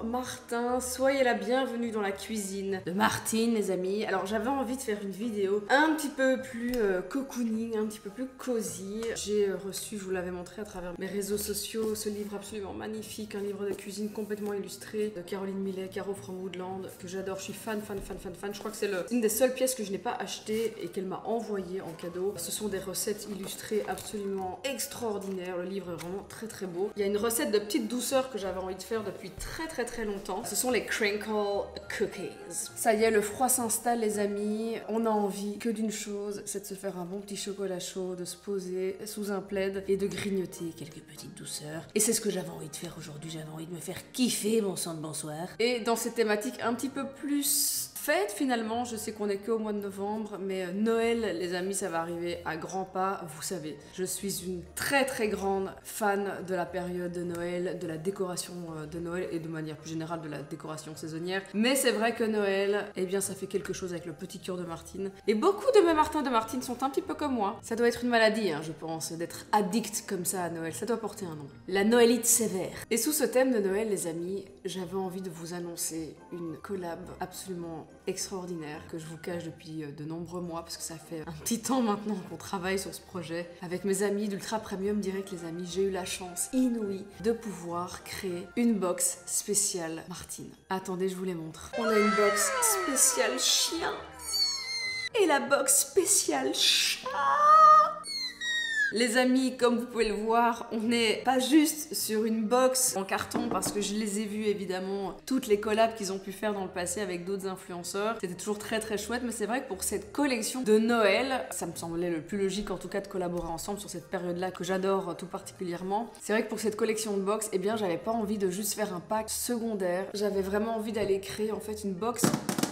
Bonjour Martin, soyez la bienvenue dans la cuisine de Martine les amis. Alors j'avais envie de faire une vidéo un petit peu plus cocooning, un petit peu plus cosy. J'ai reçu, je vous l'avais montré à travers mes réseaux sociaux, ce livre absolument magnifique, un livre de cuisine complètement illustré de Caroline Millet, Caro from Woodland, que j'adore, je suis fan. Je crois que c'est une des seules pièces que je n'ai pas achetées et qu'elle m'a envoyée en cadeau. Ce sont des recettes illustrées absolument extraordinaires, le livre est vraiment très beau. Il y a une recette de petite douceur que j'avais envie de faire depuis très longtemps. Ce sont les crinkle cookies. Ça y est, le froid s'installe les amis. On a envie que d'une chose, c'est de se faire un bon petit chocolat chaud, de se poser sous un plaid et de grignoter quelques petites douceurs. Et c'est ce que j'avais envie de faire aujourd'hui. J'avais envie de me faire kiffer, bon sang de bonsoir. Et dans cette thématique un petit peu plus fête finalement, je sais qu'on est qu'au mois de novembre, mais Noël, les amis, ça va arriver à grands pas, vous savez. Je suis une très grande fan de la période de Noël, de la décoration de Noël et de manière plus générale de la décoration saisonnière. Mais c'est vrai que Noël, eh bien ça fait quelque chose avec le petit cœur de Martine. Et beaucoup de mes Martins de Martine sont un petit peu comme moi. Ça doit être une maladie, hein, je pense, d'être addict comme ça à Noël. Ça doit porter un nom. La Noëlite sévère. Et sous ce thème de Noël, les amis, j'avais envie de vous annoncer une collab absolument extraordinaire que je vous cache depuis de nombreux mois parce que ça fait un petit temps maintenant qu'on travaille sur ce projet. Avec mes amis d'Ultra Premium Direct, les amis, j'ai eu la chance inouïe de pouvoir créer une box spéciale Martine. Attendez, je vous les montre. On a une box spéciale chien et la box spéciale chat. Les amis, comme vous pouvez le voir, on n'est pas juste sur une box en carton parce que je les ai vus évidemment, toutes les collabs qu'ils ont pu faire dans le passé avec d'autres influenceurs. C'était toujours très chouette, mais c'est vrai que pour cette collection de Noël, ça me semblait le plus logique en tout cas de collaborer ensemble sur cette période-là que j'adore tout particulièrement. C'est vrai que pour cette collection de box, eh bien j'avais pas envie de juste faire un pack secondaire. J'avais vraiment envie d'aller créer en fait une box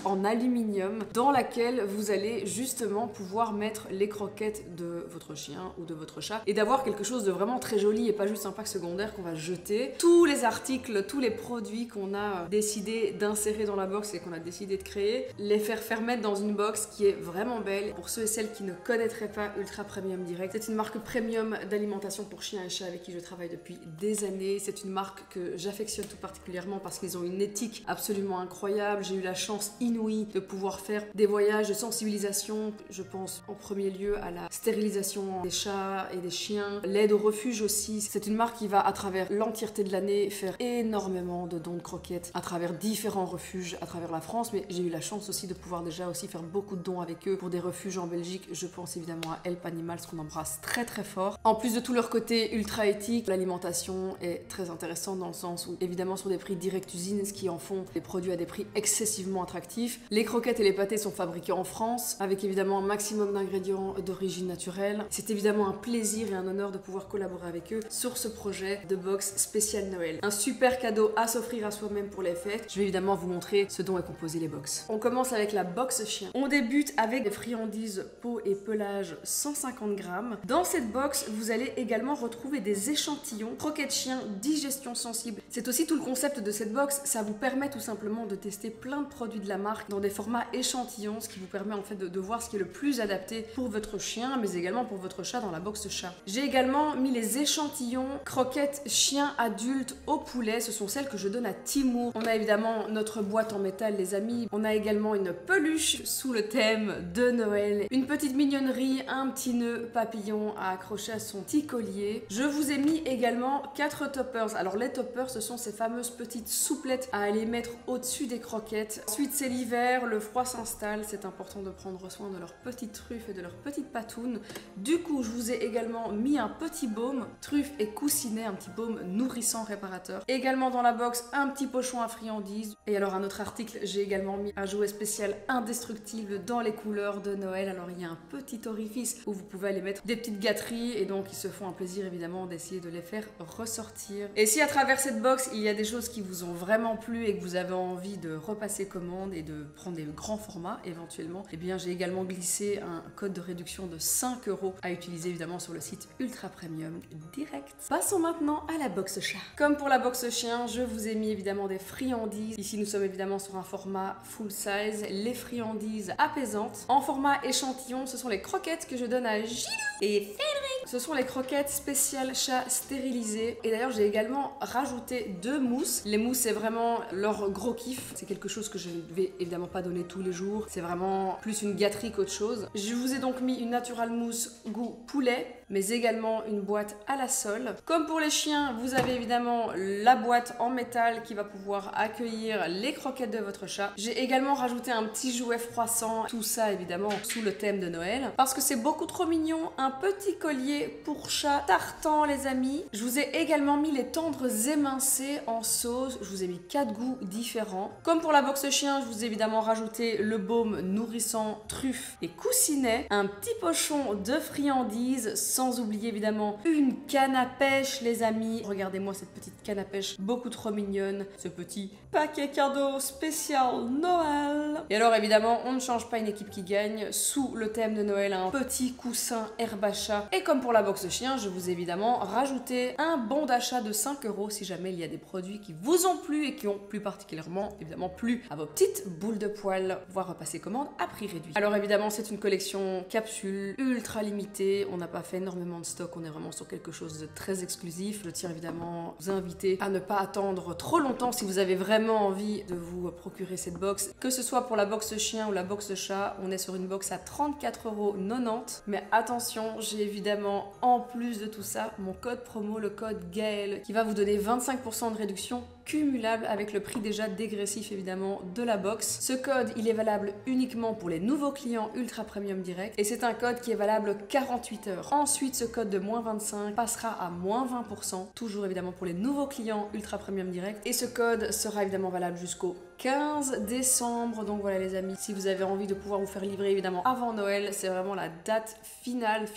en aluminium dans laquelle vous allez justement pouvoir mettre les croquettes de votre chien ou de votre chat et d'avoir quelque chose de vraiment très joli et pas juste un pack secondaire qu'on va jeter. Tous les articles, tous les produits qu'on a décidé d'insérer dans la box et qu'on a décidé de créer, les faire mettre dans une box qui est vraiment belle. Pour ceux et celles qui ne connaîtraient pas Ultra Premium Direct, c'est une marque premium d'alimentation pour chiens et chats avec qui je travaille depuis des années. C'est une marque que j'affectionne tout particulièrement parce qu'ils ont une éthique absolument incroyable. J'ai eu la chance inouïe de pouvoir faire des voyages de sensibilisation. Je pense en premier lieu à la stérilisation des chats et des chiens, l'aide au refuge aussi. C'est une marque qui va à travers l'entièreté de l'année faire énormément de dons de croquettes à travers différents refuges à travers la France, mais j'ai eu la chance aussi de pouvoir déjà aussi faire beaucoup de dons avec eux pour des refuges en Belgique. Je pense évidemment à Help Animals qu'on embrasse très fort. En plus de tout leur côté ultra éthique, l'alimentation est très intéressante dans le sens où évidemment sur des prix direct usine, ce qui en font des produits à des prix excessivement attractifs. Les croquettes et les pâtés sont fabriqués en France avec évidemment un maximum d'ingrédients d'origine naturelle. C'est évidemment un plaisir et un honneur de pouvoir collaborer avec eux sur ce projet de box spécial Noël. Un super cadeau à s'offrir à soi-même pour les fêtes. Je vais évidemment vous montrer ce dont est composé les box. On commence avec la box chien. On débute avec des friandises peau et pelage 150 grammes. Dans cette box, vous allez également retrouver des échantillons croquettes chien digestion sensible. C'est aussi tout le concept de cette box. Ça vous permet tout simplement de tester plein de produits de la marque dans des formats échantillons, ce qui vous permet en fait de voir ce qui est le plus adapté pour votre chien, mais également pour votre chat dans la box chat. J'ai également mis les échantillons croquettes chien adulte au poulet. Ce sont celles que je donne à Timur. On a évidemment notre boîte en métal, les amis. On a également une peluche sous le thème de Noël, une petite mignonnerie, un petit nœud papillon à accrocher à son petit collier. Je vous ai mis également 4 toppers. Alors les toppers, ce sont ces fameuses petites souplettes à aller mettre au-dessus des croquettes. Ensuite, c'est l'hiver, le froid s'installe, c'est important de prendre soin de leurs petites truffes et de leurs petites patounes. Du coup, je vous ai également mis un petit baume, truffe et coussinet, un petit baume nourrissant réparateur. Également dans la box, un petit pochon à friandises. Et alors un autre article, j'ai également mis un jouet spécial indestructible dans les couleurs de Noël. Alors il y a un petit orifice où vous pouvez aller mettre des petites gâteries et donc ils se font un plaisir évidemment d'essayer de les faire ressortir. Et si à travers cette box, il y a des choses qui vous ont vraiment plu et que vous avez envie de repasser commande et de prendre des grands formats éventuellement, eh bien j'ai également glissé un code de réduction de 5 € à utiliser évidemment sur le site Ultra Premium Direct. Passons maintenant à la box chat. Comme pour la box chien, je vous ai mis évidemment des friandises. Ici nous sommes évidemment sur un format full size, les friandises apaisantes. En format échantillon, ce sont les croquettes que je donne à Gilou et Frédéric. Ce sont les croquettes spéciales chat stérilisées. Et d'ailleurs, j'ai également rajouté 2 mousses. Les mousses, c'est vraiment leur gros kiff. C'est quelque chose que je ne vais évidemment pas donner tous les jours. C'est vraiment plus une gâterie qu'autre chose. Je vous ai donc mis une Natural Mousse goût poulet, mais également une boîte à la sole. Comme pour les chiens, vous avez évidemment la boîte en métal qui va pouvoir accueillir les croquettes de votre chat. J'ai également rajouté un petit jouet froissant, tout ça évidemment sous le thème de Noël, parce que c'est beaucoup trop mignon. Un petit collier pour chat tartan les amis. Je vous ai également mis les tendres émincés en sauce. Je vous ai mis 4 goûts différents. Comme pour la box chien, je vous ai évidemment rajouté le baume nourrissant, truffe et coussinet, un petit pochon de friandises, sans oublier évidemment une canne à pêche les amis. Regardez-moi cette petite canne à pêche, beaucoup trop mignonne. Ce petit paquet cadeau spécial Noël. Et alors évidemment, on ne change pas une équipe qui gagne. Sous le thème de Noël, un petit coussin herbe à chat. Et comme pour la box chien, je vous ai évidemment rajouté un bon d'achat de 5 € si jamais il y a des produits qui vous ont plu et qui ont plus particulièrement évidemment plu à vos petites boules de poil. Pouvoir repasser commande à prix réduit. Alors évidemment, c'est une collection capsule ultra limitée. On n'a pas fait énormément de stock, on est vraiment sur quelque chose de très exclusif. Je tiens évidemment à vous inviter à ne pas attendre trop longtemps si vous avez vraiment envie de vous procurer cette box. Que ce soit pour la box chien ou la box chat, on est sur une box à 34,90 €. Mais attention, j'ai évidemment en plus de tout ça mon code promo, le code Gaël, qui va vous donner 25% de réduction cumulable avec le prix déjà dégressif évidemment de la box. Ce code, il est valable uniquement pour les nouveaux clients Ultra Premium Direct et c'est un code qui est valable 48 heures. Ensuite, ce code de moins 25 passera à moins 20%, toujours évidemment pour les nouveaux clients Ultra Premium Direct et ce code sera évidemment valable jusqu'au 15 décembre. Donc voilà les amis, si vous avez envie de pouvoir vous faire livrer évidemment avant Noël, c'est vraiment la date finale,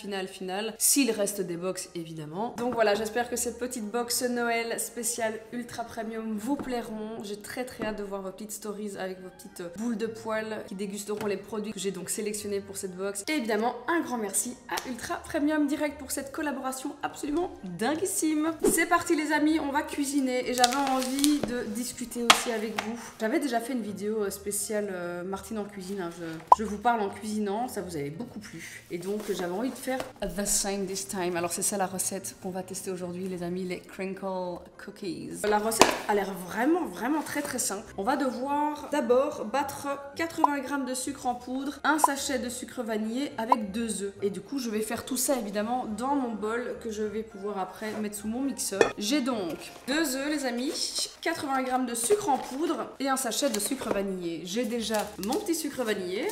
s'il reste des box évidemment. Donc voilà, j'espère que cette petite box Noël spéciale Ultra Premium vous plairont. J'ai très hâte de voir vos petites stories avec vos petites boules de poil qui dégusteront les produits que j'ai donc sélectionnés pour cette box. Et évidemment, un grand merci à Ultra Premium Direct pour cette collaboration absolument dinguissime. C'est parti les amis, on va cuisiner et j'avais envie de discuter aussi avec vous. J'avais déjà fait une vidéo spéciale Martine en cuisine, hein. Je vous parle en cuisinant, ça vous avait beaucoup plu. Et donc j'avais envie de faire the same this time. Alors c'est ça la recette qu'on va tester aujourd'hui les amis, les crinkle cookies. La recette a l'air vraiment très simple. On va devoir d'abord battre 80 g de sucre en poudre, un sachet de sucre vanillé avec 2 œufs. Et du coup je vais faire tout ça évidemment dans mon bol que je vais pouvoir après mettre sous mon mixeur. J'ai donc 2 œufs les amis, 80 g de sucre en poudre et un sachet de sucre vanillé. J'ai déjà mon petit sucre vanillé.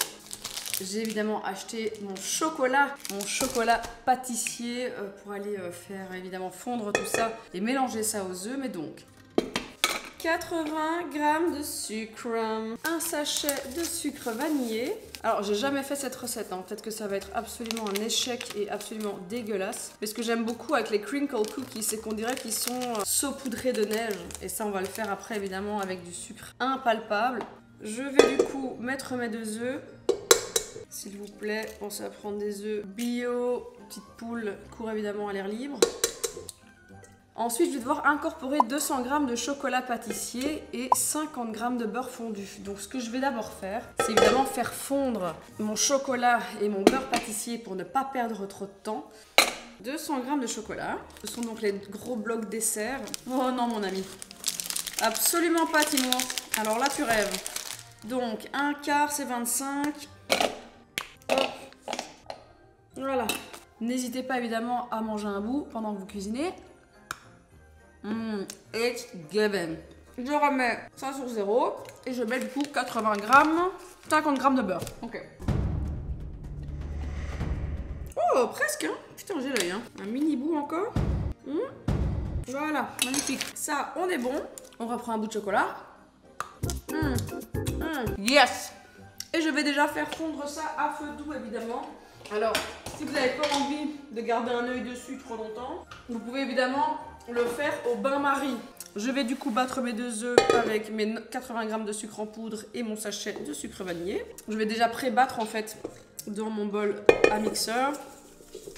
J'ai évidemment acheté mon chocolat pâtissier pour aller faire évidemment fondre tout ça et mélanger ça aux œufs. Mais donc 80 g de sucre, un sachet de sucre vanillé. Alors j'ai jamais fait cette recette, hein. Peut-être que ça va être absolument un échec et absolument dégueulasse. Mais ce que j'aime beaucoup avec les crinkle cookies, c'est qu'on dirait qu'ils sont saupoudrés de neige. Et ça on va le faire après évidemment avec du sucre impalpable. Je vais du coup mettre mes 2 œufs. S'il vous plaît, pensez à prendre des œufs bio, petite poule, court évidemment à l'air libre. Ensuite, je vais devoir incorporer 200 g de chocolat pâtissier et 50 g de beurre fondu. Donc ce que je vais d'abord faire, c'est évidemment faire fondre mon chocolat et mon beurre pâtissier pour ne pas perdre trop de temps. 200 g de chocolat. Ce sont donc les gros blocs dessert. Oh non mon ami. Absolument pas Timon. Alors là tu rêves. Donc un quart c'est 25. Hop. Voilà. N'hésitez pas évidemment à manger un bout pendant que vous cuisinez. It's given. Je remets ça sur 0 et je mets du coup 80 g, 50 g de beurre. Ok. Oh, presque, hein. Putain, j'ai l'œil, hein. Un mini bout encore. Voilà, magnifique. Ça, on est bon. On reprend un bout de chocolat. Yes. Et je vais déjà faire fondre ça à feu doux, évidemment. Alors, si vous n'avez pas envie de garder un œil dessus trop longtemps, vous pouvez évidemment le faire au bain-marie. Je vais du coup battre mes 2 œufs avec mes 80 g de sucre en poudre et mon sachet de sucre vanillé. Je vais déjà pré-battre en fait dans mon bol à mixeur.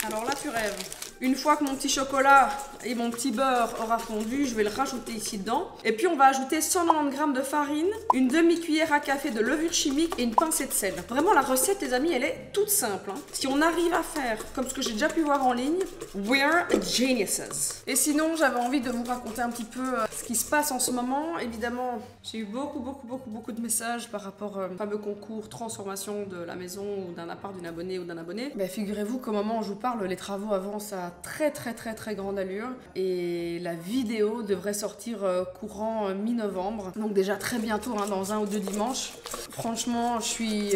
Alors là tu rêves. Une fois que mon petit chocolat et mon petit beurre aura fondu, je vais le rajouter ici dedans. Et puis on va ajouter 190 g de farine, une demi-cuillère à café de levure chimique et une pincée de sel. Vraiment la recette les amis, elle est toute simple. Hein. Si on arrive à faire comme ce que j'ai déjà pu voir en ligne, we're geniuses. Et sinon j'avais envie de vous raconter un petit peu ce qui se passe en ce moment. Évidemment, j'ai eu beaucoup de messages par rapport au fameux concours transformation de la maison ou d'un appart d'une abonnée ou d'un abonné. Ben, figurez-vous qu'au moment où je vous parle, les travaux avancent à très grande allure et la vidéo devrait sortir courant mi-novembre. Donc déjà très bientôt, hein, dans 1 ou 2 dimanches. Franchement, je suis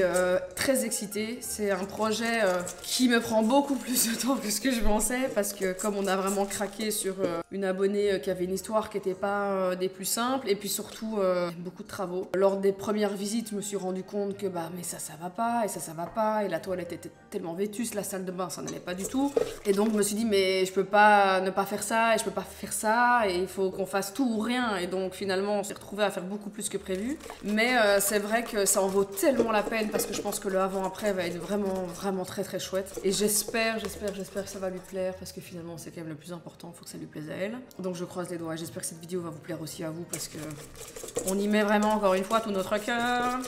très excitée. C'est un projet qui me prend beaucoup plus de temps que ce que je pensais parce que comme on a vraiment craqué sur une abonnée qui avait une histoire qui n'était pas des plus simples et puis surtout beaucoup de travaux. Lors des premières visites, je me suis rendu compte que bah mais ça va pas et ça va pas et la toilette était tellement vétuste, la salle de bain ça n'allait pas du tout et donc je me suis dit mais je peux pas ne pas faire ça et je peux pas faire ça et il faut qu'on fasse tout ou rien et donc finalement on s'est retrouvé à faire beaucoup plus que prévu mais c'est vrai que ça en vaut tellement la peine parce que je pense que le avant-après va être vraiment très chouette et j'espère que ça va lui plaire parce que finalement c'est quand même le plus important, il faut que ça lui plaise à elle. Donc je croise les doigts et j'espère que cette vidéo va vous plaire aussi à vous parce que on y met vraiment encore une fois tout notre cœur.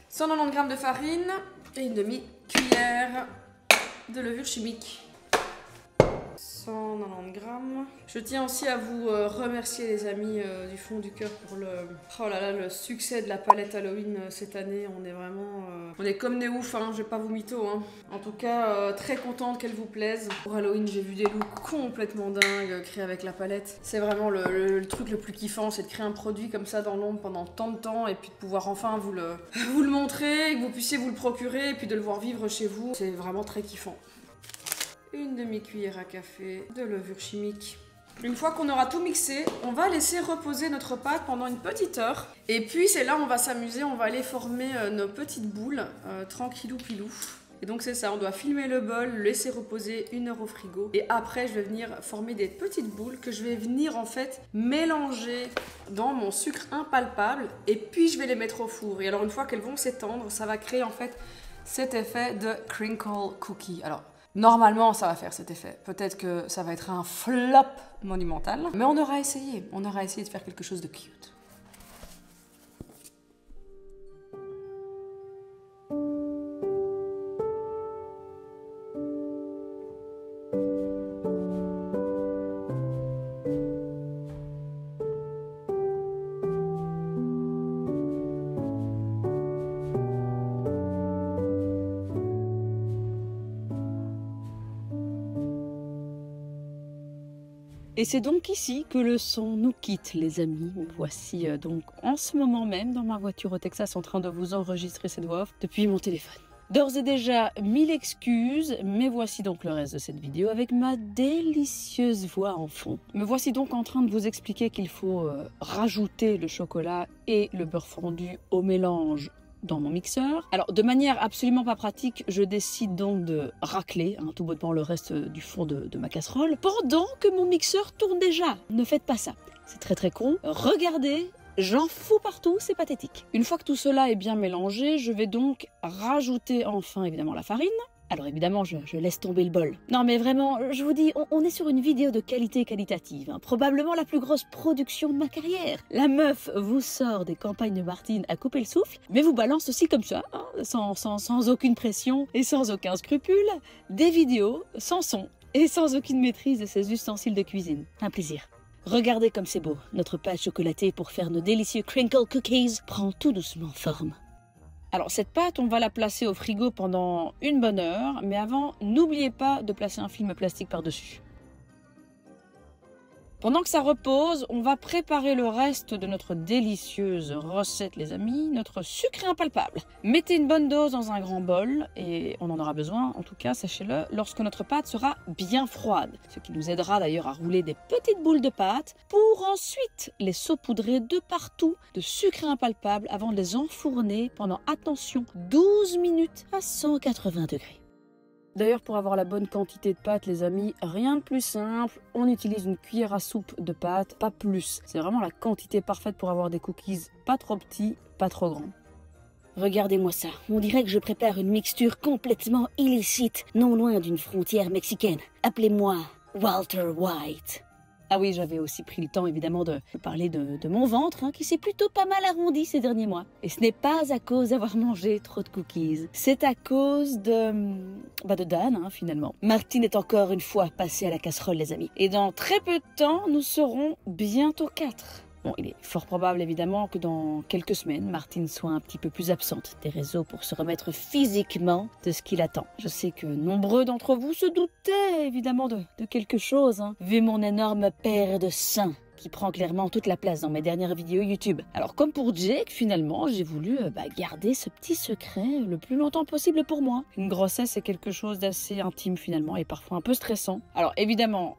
190 g de farine et une demi-cuillère de levure chimique. 190 g. Je tiens aussi à vous remercier les amis du fond du cœur pour le succès de la palette Halloween cette année. On est vraiment... on est comme des oufs, hein, je vais pas vous mytho. Hein. En tout cas, très contente qu'elle vous plaise. Pour Halloween, j'ai vu des looks complètement dingues créés avec la palette. C'est vraiment le truc le plus kiffant, c'est de créer un produit comme ça dans l'ombre pendant tant de temps et puis de pouvoir enfin vous le montrer, que vous puissiez vous le procurer et puis de le voir vivre chez vous. C'est vraiment très kiffant. Une demi-cuillère à café de levure chimique. Une fois qu'on aura tout mixé, on va laisser reposer notre pâte pendant une petite heure. Et puis c'est là où on va s'amuser, on va aller former nos petites boules, tranquillou pilou. Et donc c'est ça, on doit filmer le bol, le laisser reposer 1 heure au frigo. Et après je vais venir former des petites boules que je vais venir en fait mélanger dans mon sucre impalpable. Et puis je vais les mettre au four. Et alors une fois qu'elles vont s'étendre, ça va créer en fait cet effet de crinkle cookie. Alors normalement, ça va faire cet effet. Peut-être que ça va être un flop monumental, mais on aura essayé. On aura essayé de faire quelque chose de cute. Et c'est donc ici que le son nous quitte, les amis. Voici donc en ce moment même dans ma voiture au Texas en train de vous enregistrer cette voix off depuis mon téléphone. D'ores et déjà, 1000 excuses, mais voici donc le reste de cette vidéo avec ma délicieuse voix en fond. Me voici donc en train de vous expliquer qu'il faut rajouter le chocolat et le beurre fondu au mélange dans mon mixeur. Alors de manière absolument pas pratique, je décide donc de racler tout bonnement le reste du fond de ma casserole pendant que mon mixeur tourne déjà. Ne faites pas ça, c'est très con. Regardez, j'en fous partout, c'est pathétique. Une fois que tout cela est bien mélangé, je vais donc rajouter enfin évidemment la farine. Alors évidemment, je laisse tomber le bol. Non mais vraiment, je vous dis, on est sur une vidéo de qualité qualitative. Probablement la plus grosse production de ma carrière. La meuf vous sort des campagnes de Martine à couper le souffle, mais vous balance aussi comme ça, sans aucune pression et sans aucun scrupule, des vidéos sans son et sans aucune maîtrise de ses ustensiles de cuisine. Un plaisir. Regardez comme c'est beau. Notre pâte chocolatée pour faire nos délicieux crinkle cookies prend tout doucement forme. Alors cette pâte, on va la placer au frigo pendant une bonne heure, mais avant, n'oubliez pas de placer un film plastique par-dessus. Pendant que ça repose, on va préparer le reste de notre délicieuse recette, les amis, notre sucré impalpable. Mettez une bonne dose dans un grand bol, et on en aura besoin, en tout cas, sachez-le, lorsque notre pâte sera bien froide. Ce qui nous aidera d'ailleurs à rouler des petites boules de pâte pour ensuite les saupoudrer de partout de sucré impalpable avant de les enfourner pendant, attention, 12 minutes à 180 degrés. D'ailleurs, pour avoir la bonne quantité de pâte, les amis, rien de plus simple, on utilise une cuillère à soupe de pâte, pas plus. C'est vraiment la quantité parfaite pour avoir des cookies pas trop petits, pas trop grands. Regardez-moi ça, on dirait que je prépare une mixture complètement illicite, non loin d'une frontière mexicaine. Appelez-moi Walter White. Ah oui, j'avais aussi pris le temps évidemment de parler de mon ventre qui s'est plutôt pas mal arrondi ces derniers mois. Et ce n'est pas à cause d'avoir mangé trop de cookies, c'est à cause de Dan finalement. Martine est encore une fois passée à la casserole les amis. Et dans très peu de temps, nous serons bientôt 4. Bon, il est fort probable évidemment que dans quelques semaines, Martine soit un petit peu plus absente des réseaux pour se remettre physiquement de ce qui l'attend. Je sais que nombreux d'entre vous se doutaient évidemment de quelque chose, vu mon énorme paire de seins qui prend clairement toute la place dans mes dernières vidéos YouTube. Alors comme pour Jake, finalement, j'ai voulu garder ce petit secret le plus longtemps possible pour moi. Une grossesse, c'est quelque chose d'assez intime finalement et parfois un peu stressant. Alors évidemment,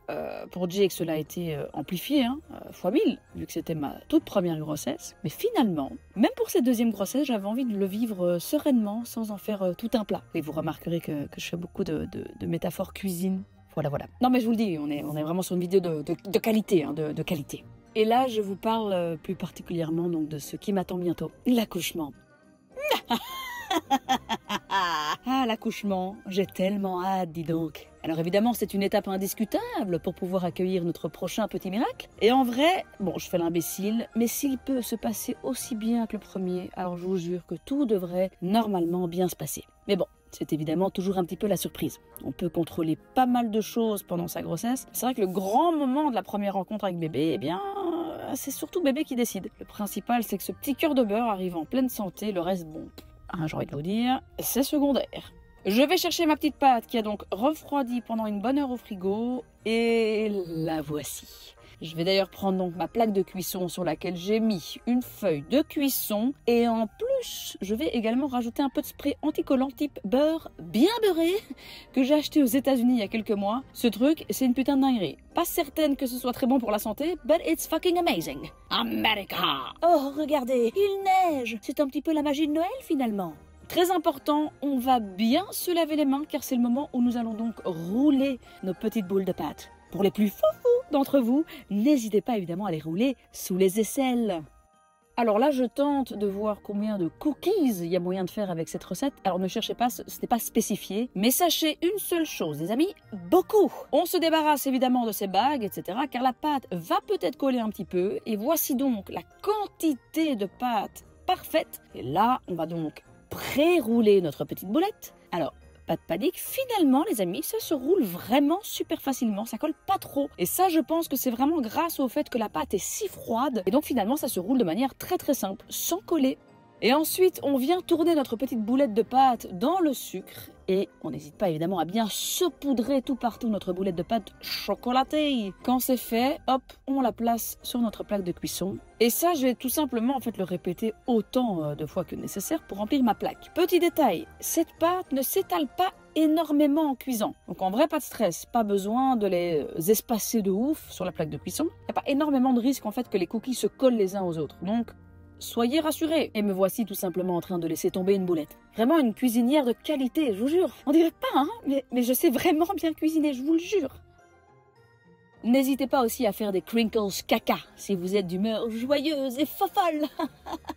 pour Jake, cela a été amplifié, fois 1000, vu que c'était ma toute première grossesse. Mais finalement, même pour cette deuxième grossesse, j'avais envie de le vivre sereinement, sans en faire tout un plat. Et vous remarquerez que je fais beaucoup de métaphores cuisine. Voilà. Non mais je vous le dis, on est vraiment sur une vidéo de qualité, de qualité. Et là, je vous parle plus particulièrement donc de ce qui m'attend bientôt. L'accouchement. Ah, l'accouchement, j'ai tellement hâte, dis donc. Alors évidemment, c'est une étape indiscutable pour pouvoir accueillir notre prochain petit miracle. Et en vrai, bon, je fais l'imbécile, mais s'il peut se passer aussi bien que le premier, alors je vous jure que tout devrait normalement bien se passer. Mais bon, c'est évidemment toujours un petit peu la surprise. On peut contrôler pas mal de choses pendant sa grossesse. C'est vrai que le grand moment de la première rencontre avec bébé, c'est surtout bébé qui décide. Le principal, c'est que ce petit cœur de beurre arrive en pleine santé. Le reste, bon, j'ai envie de vous dire, c'est secondaire. Je vais chercher ma petite pâte qui a donc refroidi pendant une bonne heure au frigo. Et la voici. Je vais d'ailleurs prendre donc ma plaque de cuisson sur laquelle j'ai mis une feuille de cuisson. Et en plus, je vais également rajouter un peu de spray anticollant type beurre bien beurré que j'ai acheté aux États-Unis il y a quelques mois. Ce truc, c'est une putain de dinguerie. Pas certaine que ce soit très bon pour la santé, but it's fucking amazing. America! Oh, regardez, il neige. C'est un petit peu la magie de Noël finalement. Très important, on va bien se laver les mains car c'est le moment où nous allons donc rouler nos petites boules de pâte. Pour les plus foufous d'entre vous, n'hésitez pas évidemment à les rouler sous les aisselles. Alors là, je tente de voir combien de cookies il y a moyen de faire avec cette recette. Alors ne cherchez pas, ce n'est pas spécifié. Mais sachez une seule chose, les amis, beaucoup. On se débarrasse évidemment de ces bagues, etc. Car la pâte va peut-être coller un petit peu. Et voici donc la quantité de pâte parfaite. Et là, on va donc pré-rouler notre petite boulette. Alors, pas de panique, finalement les amis, ça se roule vraiment super facilement, ça colle pas trop. Et ça, je pense que c'est vraiment grâce au fait que la pâte est si froide. Et donc finalement, ça se roule de manière très très simple, sans coller. Et ensuite, on vient tourner notre petite boulette de pâte dans le sucre. Et on n'hésite pas évidemment à bien saupoudrer tout partout notre boulette de pâte chocolatée. Quand c'est fait, hop, on la place sur notre plaque de cuisson. Et ça, je vais tout simplement le répéter autant de fois que nécessaire pour remplir ma plaque. Petit détail, cette pâte ne s'étale pas énormément en cuisant. Donc en vrai, pas de stress, pas besoin de les espacer de ouf sur la plaque de cuisson. Il n'y a pas énormément de risque en fait que les cookies se collent les uns aux autres. Donc soyez rassurés. Et me voici tout simplement en train de laisser tomber une boulette. Vraiment une cuisinière de qualité, je vous jure. On dirait pas, mais je sais vraiment bien cuisiner, je vous le jure. N'hésitez pas aussi à faire des crinkles caca si vous êtes d'humeur joyeuse et fofolle.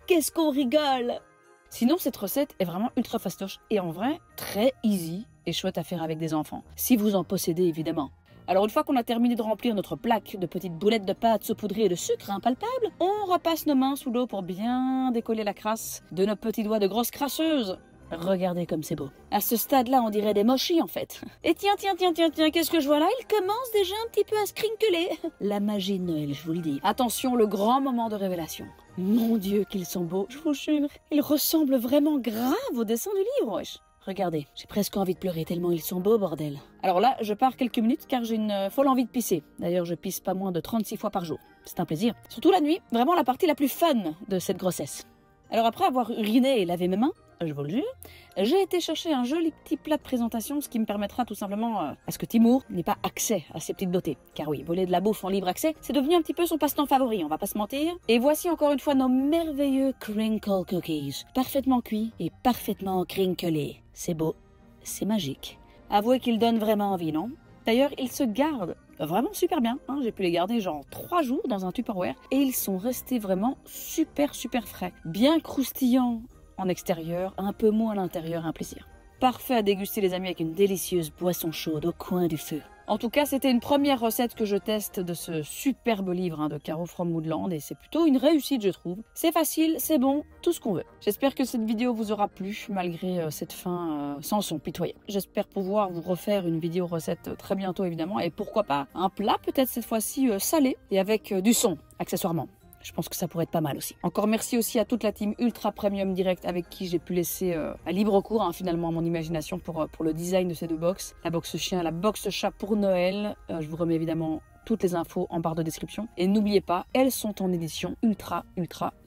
Qu'est-ce qu'on rigole! Sinon, cette recette est vraiment ultra fastoche et en vrai, très easy et chouette à faire avec des enfants. Si vous en possédez, évidemment. Alors une fois qu'on a terminé de remplir notre plaque de petites boulettes de pâte saupoudrées et de sucre impalpable, on repasse nos mains sous l'eau pour bien décoller la crasse de nos petits doigts de grosse crasseuse. Regardez comme c'est beau. À ce stade-là, on dirait des mochis en fait. Et tiens, qu'est-ce que je vois là? Il commence déjà un petit peu à se crinqueler. La magie de Noël, je vous le dis. Attention, le grand moment de révélation. Mon Dieu, qu'ils sont beaux, je vous jure. Ils ressemblent vraiment grave au dessin du livre, wesh. Regardez, j'ai presque envie de pleurer tellement ils sont beaux, bordel. Alors là, je pars quelques minutes car j'ai une folle envie de pisser. D'ailleurs, je pisse pas moins de 36 fois par jour. C'est un plaisir. Surtout la nuit, vraiment la partie la plus fun de cette grossesse. Alors après avoir uriné et lavé mes mains, je vous le jure, j'ai été chercher un joli petit plat de présentation, ce qui me permettra tout simplement à ce que Timour n'ait pas accès à ces petites beautés. Car oui, voler de la bouffe en libre accès, c'est devenu un petit peu son passe-temps favori, on va pas se mentir. Et voici encore une fois nos merveilleux crinkle cookies, parfaitement cuits et parfaitement crinklés. C'est beau, c'est magique. Avouez qu'ils donnent vraiment envie, non? D'ailleurs, ils se gardent vraiment super bien. J'ai pu les garder genre 3 jours dans un Tupperware et ils sont restés vraiment super frais. Bien croustillants en extérieur, un peu mou à l'intérieur, un plaisir. Parfait à déguster les amis avec une délicieuse boisson chaude au coin du feu. En tout cas, c'était une première recette que je teste de ce superbe livre de Caro from Woodland et c'est plutôt une réussite, je trouve. C'est facile, c'est bon, tout ce qu'on veut. J'espère que cette vidéo vous aura plu malgré cette fin sans son pitoyable. J'espère pouvoir vous refaire une vidéo recette très bientôt évidemment et pourquoi pas un plat peut-être cette fois-ci salé et avec du son accessoirement. Je pense que ça pourrait être pas mal aussi. Encore merci aussi à toute la team Ultra Premium Direct avec qui j'ai pu laisser à libre cours finalement à mon imagination pour le design de ces deux box. La box chien, la box chat pour Noël. Je vous remets évidemment toutes les infos en barre de description. Et n'oubliez pas, elles sont en édition ultra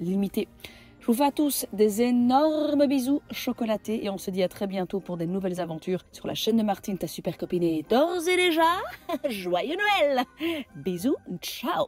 limitée. Je vous fais à tous des énormes bisous chocolatés et on se dit à très bientôt pour des nouvelles aventures sur la chaîne de Martine, ta super copine. Et d'ores et déjà, joyeux Noël! Bisous, ciao!